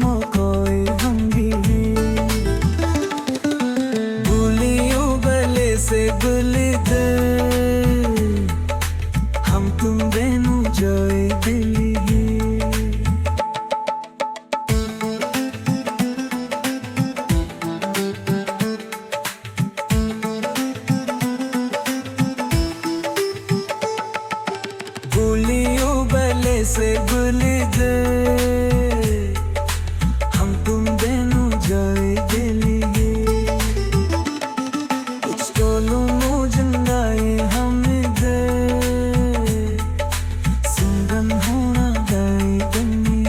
मौकोए हंगी भूलियों गले से गुली दे हम तुम बेनू जाए दिली भूलियों गले से गुली दे हम तुम बेनू जाए दिली कुछ टोलू मुझंगाए हम दे सुंदन होना गाए बनी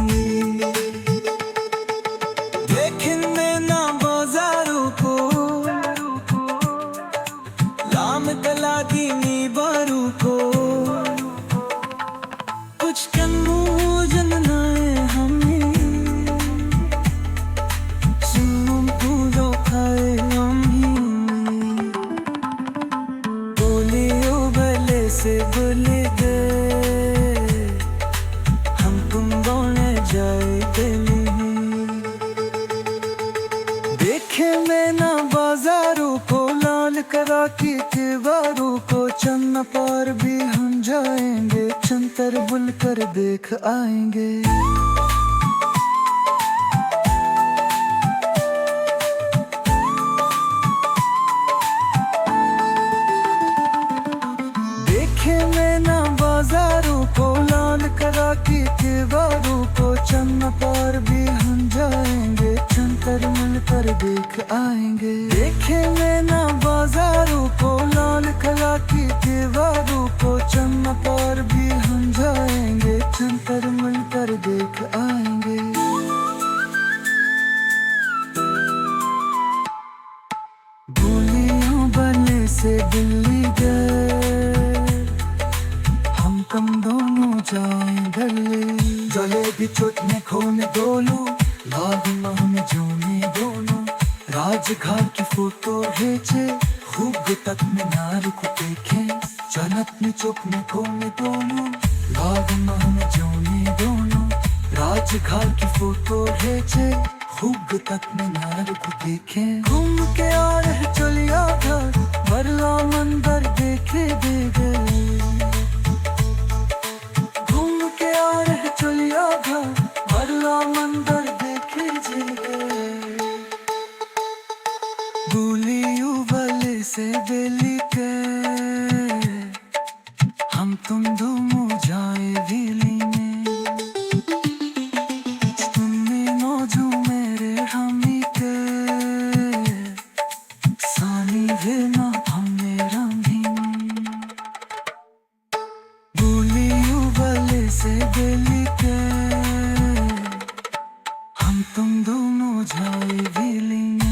देखने ना बाजारों को लाम कला दीनी बारू को कुछ कन्नू जननाए हमें सुन तू जो खाए हमें बोलियो गले से बोले दे हम तुम बोले जाए दिली देखे मैं ना बाजारों को लाल करा की दीवारों को चन्ना पार भी हम जाएंगे छंतर बुल कर देख आएंगे देखे मैं ना बाजारों को लाल करा की दीवारों को चन्ना पार भी हम जाएंगे छंतर मिल कर देख आएंगे देखे मैं ना बाजारों को लाल कला की दीवारों को चन्ना पार भी हम जाएंगे छंतर मिल कर देख आएंगे भूलियों बने से दिल्ली गए हम कम दोनों जाएं गले जलेबी चुटने खोने दोनों लाग महने जोने दोनों राजघाट की फोटो भेजे खूब तक में नार को देखे जनत में चुप में खोने दोनों लाग महने जोने दोनों राजघाट की फोटो भेजे खूब तक में नार को देखे घूम के आ रहे चलिया घर बरला मंदिर देखे दे गए घूम के आ रहे चलिया घर बरला मंदिर देखे जे गए भूलियों वाले से बेली के हम तुम दोनों जाए दिली में तुमने नौजू मेरे हमी के सानी वे ना हमें रंगी भूलियों वाले से बेली के हम तुम दोनों जाए दिली में